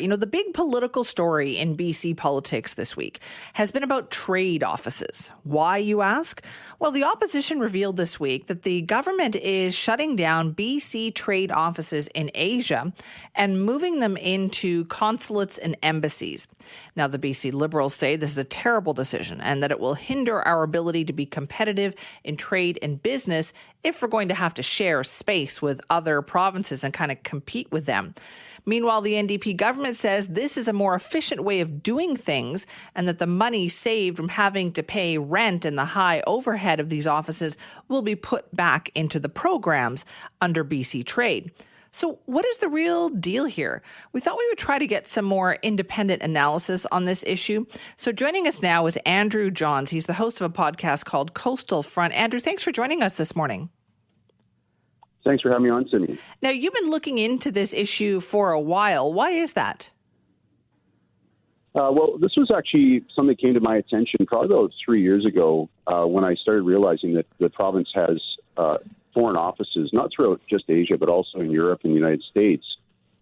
You know, the big political story in BC politics this week has been about trade offices. Why, you ask? Well, the opposition revealed this week that the government is shutting down BC trade offices in Asia and moving them into consulates and embassies. Now, the BC Liberals say this is a terrible decision and that it will hinder our ability to be competitive in trade and business if we're going to have to share space with other provinces and kind of compete with them. Meanwhile, the NDP government says this is a more efficient way of doing things and that the money saved from having to pay rent and the high overhead of these offices will be put back into the programs under BC Trade. So what is the real deal here? We thought we would try to get some more independent analysis on this issue. So joining us now is Andrew Johns. He's the host of a podcast called Coastal Front. Andrew, thanks for joining us this morning. Thanks for having me on, Simi. Now, you've been looking into this issue for a while. Why is that? Well, this was actually something that came to my attention probably about 3 years ago when I started realizing that the province has foreign offices, not throughout just Asia, but also in Europe and the United States.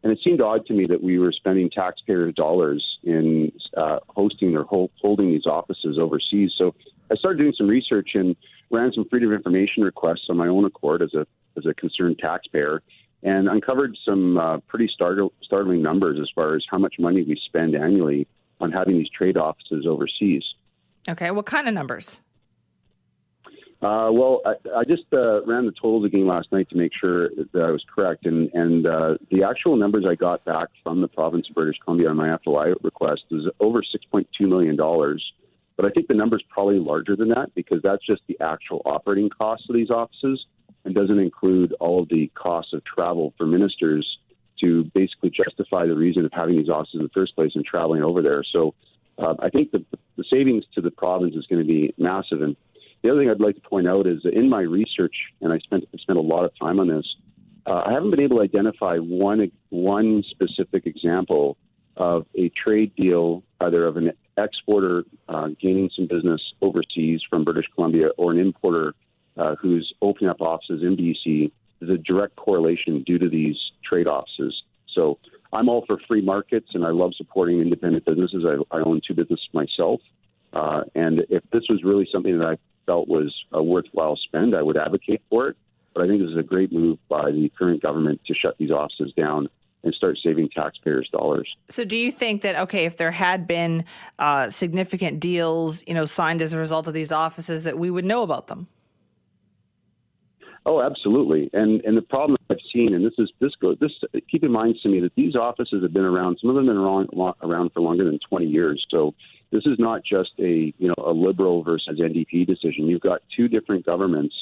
And it seemed odd to me that we were spending taxpayer dollars in hosting or holding these offices overseas. So I started doing some research and ran some freedom of information requests on my own accord as a concerned taxpayer, and uncovered some pretty startling numbers as far as how much money we spend annually on having these trade offices overseas. Okay, what kind of numbers? Well, I just ran the totals again last night to make sure that I was correct, and the actual numbers I got back from the province of British Columbia on my FOI request is over $6.2 million. But I think the number's probably larger than that because that's just the actual operating costs of these offices and doesn't include all of the costs of travel for ministers to basically justify the reason of having these offices in the first place and traveling over there. So I think the savings to the province is going to be massive. And the other thing I'd like to point out is that in my research, and I spent a lot of time on this, I haven't been able to identify one specific example of a trade deal, either of an exporter gaining some business overseas from British Columbia or an importer who's opening up offices in BC. There's a direct correlation due to these trade offices. So I'm all for free markets, and I love supporting independent businesses. I own two businesses myself. And if this was really something that I felt was a worthwhile spend, I would advocate for it. But I think this is a great move by the current government to shut these offices down and start saving taxpayers' dollars. So do you think that, okay, if there had been significant deals, signed as a result of these offices, that we would know about them? Oh, absolutely. And the problem I've seen, and keep in mind, Simi, that these offices have been around. Some of them have been around for longer than 20 years. So this is not just a Liberal versus NDP decision. You've got two different governments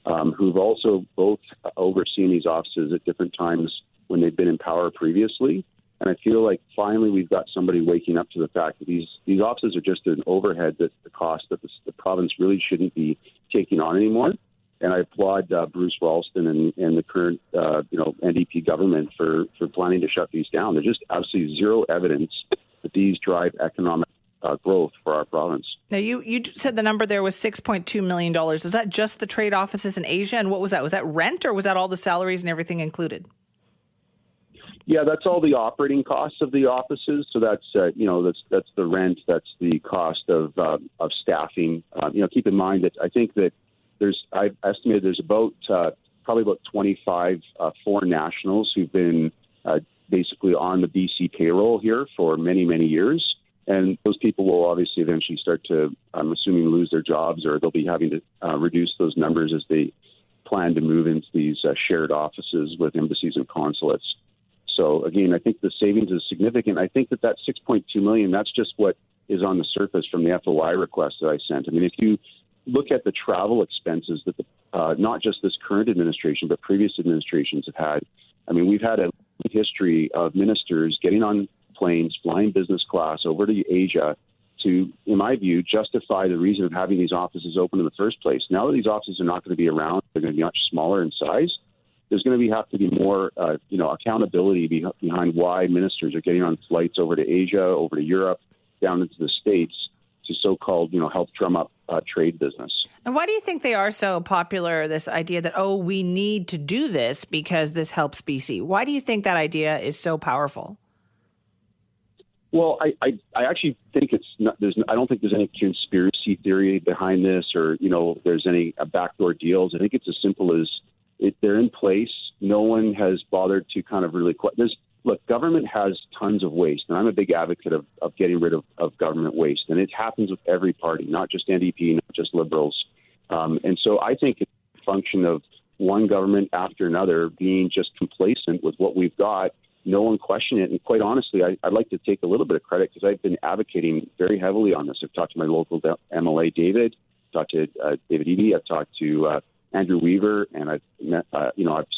who've also both overseen these offices at different times when they've been in power previously. And I feel like finally we've got somebody waking up to the fact that these offices are just an overhead that the cost that the province really shouldn't be taking on anymore. And I applaud Bruce Ralston and the current, NDP government for planning to shut these down. There's just absolutely zero evidence that these drive economic growth for our province. Now, you said the number there was $6.2 million. Was that just the trade offices in Asia? And what was that? Was that rent, or was that all the salaries and everything included? Yeah, that's all the operating costs of the offices. So that's that's the rent, that's the cost of staffing. Keep in mind that I think that I've estimated there's probably about 25 foreign nationals who've been basically on the BC payroll here for many, many years. And those people will obviously eventually start to, I'm assuming, lose their jobs, or they'll be having to reduce those numbers as they plan to move into these shared offices with embassies and consulates. So, again, I think the savings is significant. I think that $6.2 million, that's just what is on the surface from the FOI request that I sent. I mean, if you look at the travel expenses that not just this current administration, but previous administrations have had. I mean, we've had a history of ministers getting on planes, flying business class over to Asia to, in my view, justify the reason of having these offices open in the first place. Now that these offices are not going to be around, they're going to be much smaller in size. There's going to have to be more, accountability behind why ministers are getting on flights over to Asia, over to Europe, down into the States to so-called, help drum up trade business. And why do you think they are so popular, this idea that, we need to do this because this helps BC? Why do you think that idea is so powerful? Well, I actually think it's not. I don't think there's any conspiracy theory behind this, or there's any backdoor deals. I think it's as simple as they're in place. No one has bothered to kind of really. Look, government has tons of waste, and I'm a big advocate of getting rid of government waste, and it happens with every party, not just NDP, not just Liberals. And so I think it's a function of one government after another being just complacent with what we've got. No one questioned it. And quite honestly, I'd like to take a little bit of credit because I've been advocating very heavily on this. I've talked to my local MLA, David, talked to David Eby, I've talked to Andrew Weaver, and I've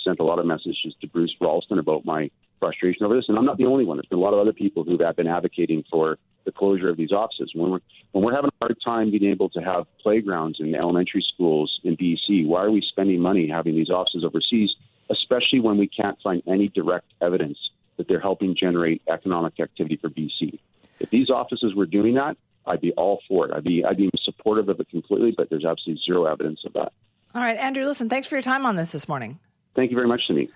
sent a lot of messages to Bruce Ralston about my frustration over this. And I'm not the only one. There's been a lot of other people who have been advocating for the closure of these offices. When we're having a hard time being able to have playgrounds in elementary schools in BC, why are we spending money having these offices overseas, especially when we can't find any direct evidence that they're helping generate economic activity for BC? If these offices were doing that, I'd be all for it. I'd be supportive of it completely, but there's absolutely zero evidence of that. All right, Andrew, listen, thanks for your time on this morning. Thank you very much, Simi.